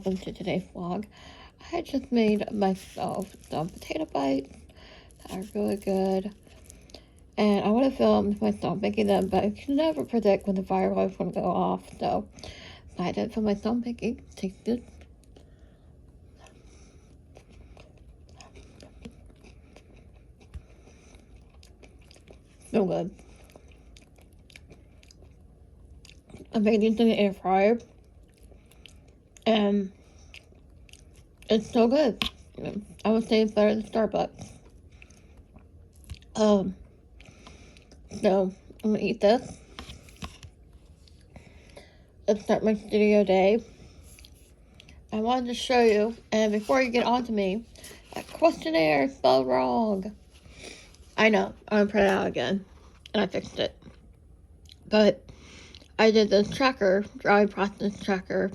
welcome to today's vlog. I just made myself some potato bites that are really good, and I want to film myself making them, but I can never predict when the fire alarm's going to go off, so I did film myself making. Taste it. So good. I made these in the air fryer, and it's so good. I would say it's better than Starbucks. So I'm gonna eat this and start my studio day. I wanted to show you, and before you get on to me, that questionnaire is spelled wrong. I know, I'm gonna print it out again, and I fixed it. But I did this tracker, drawing process tracker,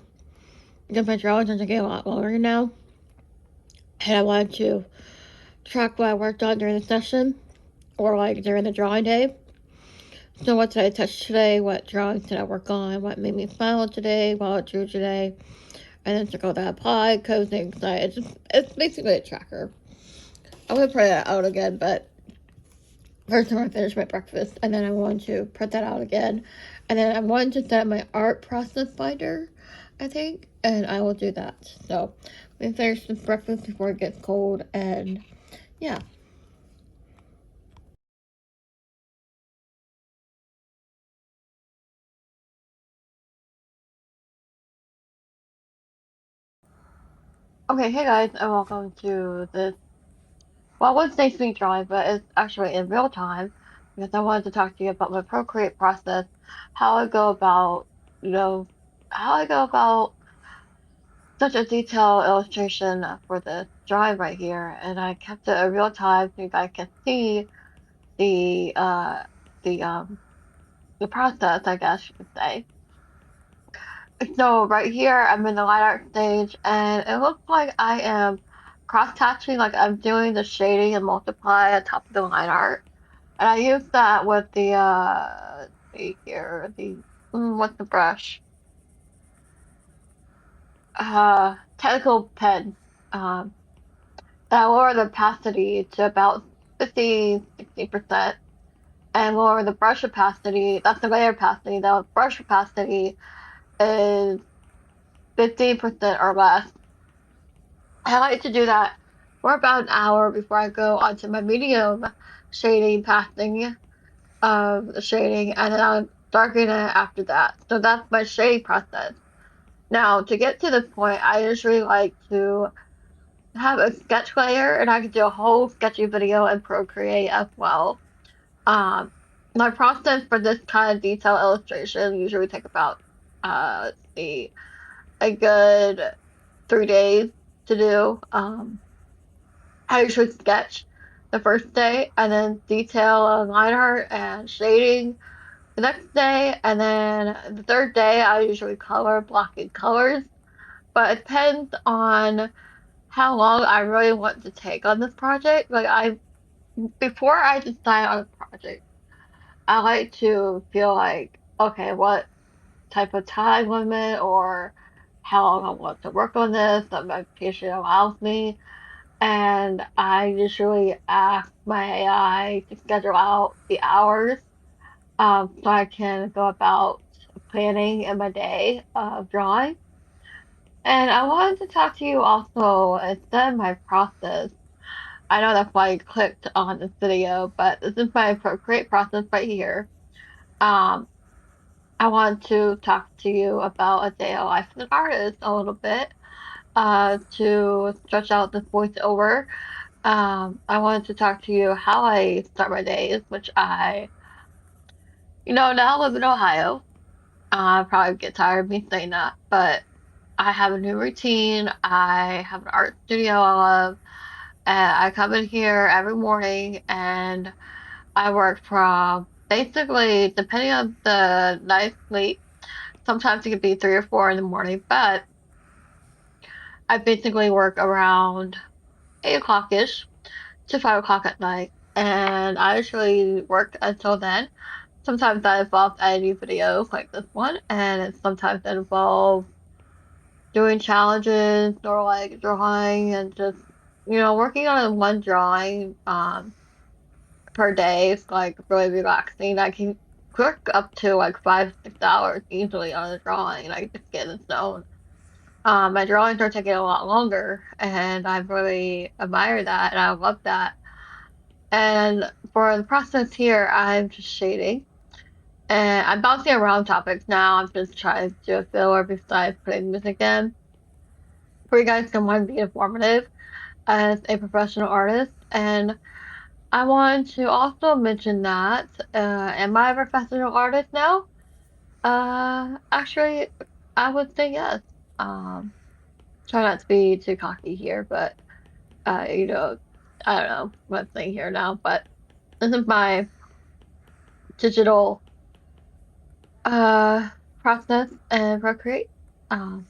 because my drawings are taking a lot longer now, and I wanted to track what I worked on during the session, or like during the drawing day. So what did I touch today, what drawings did I work on, what made me smile today, what I drew today, and then circle that applied, coding, it's basically a tracker. I'm gonna print it out again, but first I'm gonna finish my breakfast, and then I want to print that out again, and then I want to set my art process binder, I think, and I will do that. So let me finish this breakfast before it gets cold, and yeah. Okay, hey guys, and welcome to this. Well, I would say speed drawing, but it's actually in real time because I wanted to talk to you about my Procreate process, how I go about, you know, how I go about such a detailed illustration for this drawing right here, and I kept it in real time so you guys can see the the um the process, I guess you could say. So right here, I'm in the light art stage, and it looks like I am cross-hatching, like I'm doing the shading and multiply on top of the line art. And I use that with what's the brush? Technical pen. Um, that lower the opacity to about 50-60%, and lower the brush opacity. That's the layer opacity. The brush opacity is 50% or less. I like to do that for about an hour before I go onto my medium shading passing of the shading, and then I'll darken it after that. So that's my shading process. Now, to get to this point, I usually like to have a sketch layer, and I can do a whole sketching video in Procreate as well. Um, my process for this kind of detail illustration usually take about, let's see, a good 3 days to do. I usually sketch the first day and then detail line art and shading the next day, and then the third day I usually color, blocking colors. But it depends on how long I really want to take on this project. Before I decide on a project, I like to feel like, okay, what type of time limit or how long I want to work on this that my patient allows me. And I usually ask my AI to schedule out the hours, so I can go about planning in my day of drawing. And I wanted to talk to you also instead of my process. I know that's why you clicked on this video, but this is my Procreate process right here. Um, I want to talk to you about a day of life as an artist a little bit, to stretch out this voiceover. I wanted to talk to you how I start my days, which now live in Ohio. I probably get tired of me saying that, but I have a new routine. I have an art studio I love. And I come in here every morning and I work from basically, depending on the night's sleep, sometimes it could be 3 or 4 in the morning, but I basically work around 8 o'clock-ish to 5 o'clock at night. And I usually work until then. Sometimes that involves editing videos like this one, and sometimes that involves doing challenges or like drawing and just, working on one drawing per day is like really relaxing. I can work up to like 5, 6 hours easily on a drawing and I just get in the zone. My drawings are taking a lot longer and I really admire that and I love that. And for the process here, I'm just shading and I'm bouncing around topics now. I'm just trying to do a filler besides putting music in for you guys to want to be informative as a professional artist. And I want to also mention that, am I a professional artist now? Actually, I would say yes. Um, Try not to be too cocky here, but you know, I don't know what I'm saying here now, but this is my digital uh process and Procreate. Um,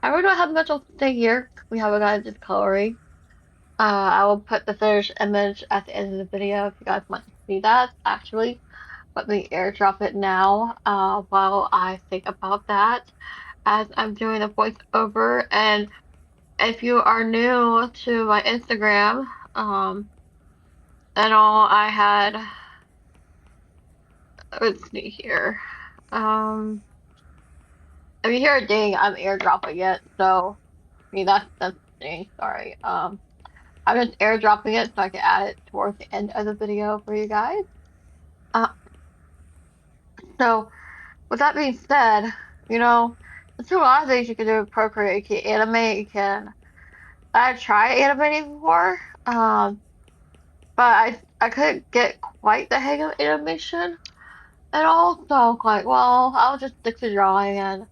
I really don't have much else to say here. We have a guy just coloring. I will put the finished image at the end of the video if you guys want to see that. Actually, let me airdrop it now while I think about that as I'm doing the voiceover. And if you are new to my Instagram, and all I had, let's see here. Um, if you hear a ding, I'm airdropping it. So, I mean, that's the ding. Sorry. I'm just airdropping it so I can add it towards the end of the video for you guys. Uh, so with that being said, you know, there's a lot of things you can do with Procreate. You can animate, you can. I tried animating before, but I couldn't get quite the hang of animation at all. So I'm like, well, I'll just stick to drawing and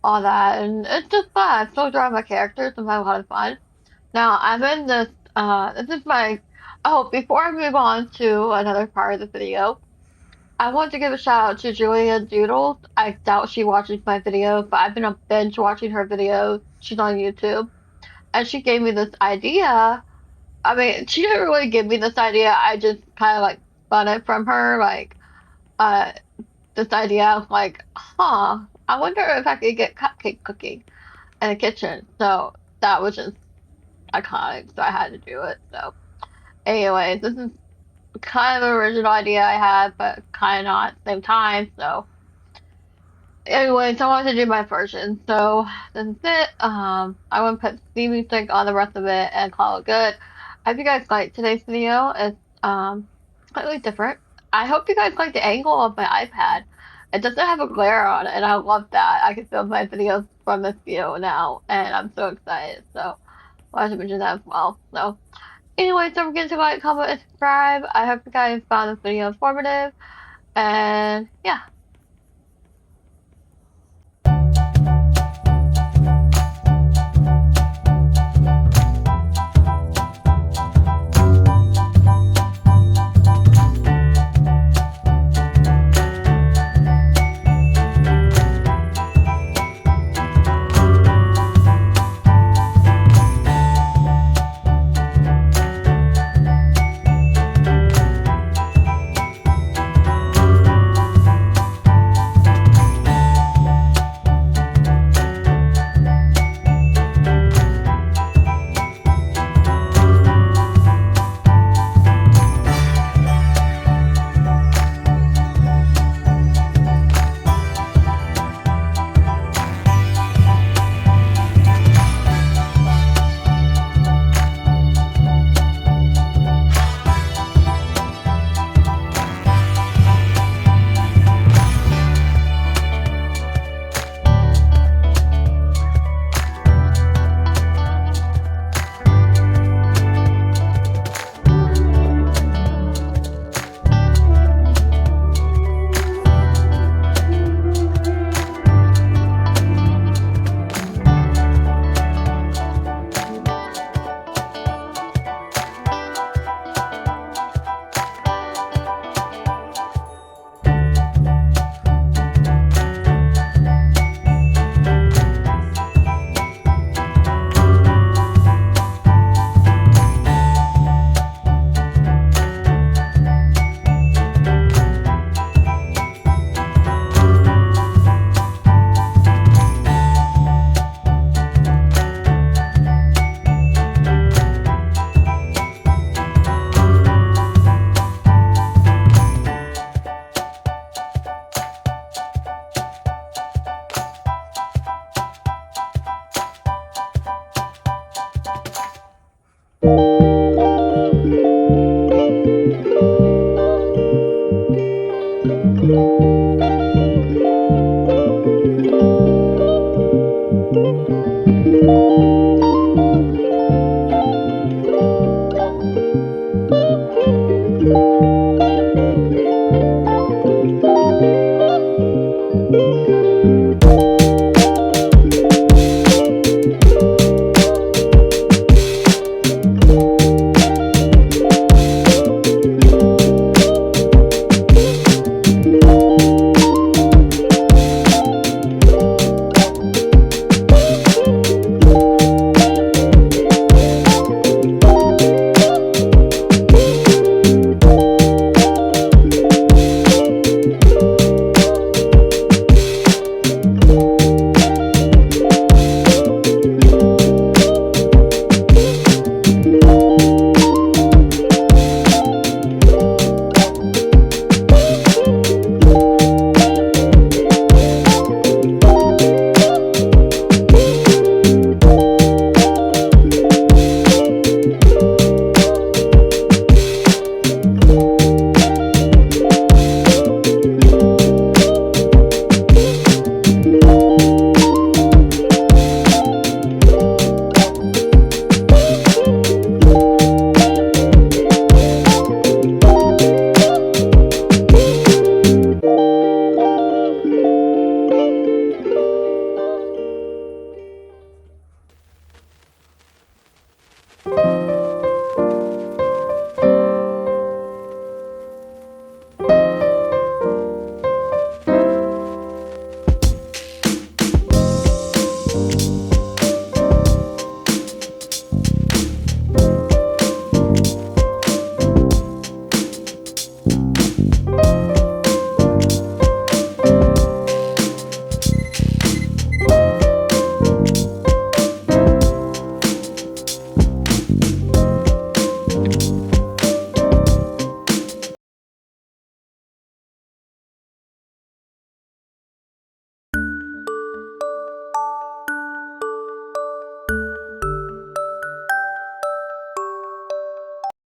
all that, and it's just fun. I still draw my characters and have a lot of fun. Now I'm in this. This is my. Oh, before I move on to another part of the video, I want to give a shout out to Julia Doodles. I doubt she watches my videos, but I've been a binge watching her videos. She's on YouTube, and she gave me this idea. I mean, she didn't really give me this idea. I just kind of like spun it from her, like uh, this idea of like, huh, I wonder if I could get cupcake cooking in the kitchen. So that was just iconic, so I had to do it. So, anyways, this is kind of an original idea I had, but kind of not at the same time. So, anyways, I wanted to do my version. So this is it. I want to put theme music on the rest of it and call it good. I hope you guys liked today's video. It's slightly different. I hope you guys like the angle of my iPad. It doesn't have a glare on it, and I love that. I can film my videos from this view now, and I'm so excited. So I wanted to mention that as well. So anyways, don't forget to like, comment, and subscribe. I hope you guys found this video informative. And yeah.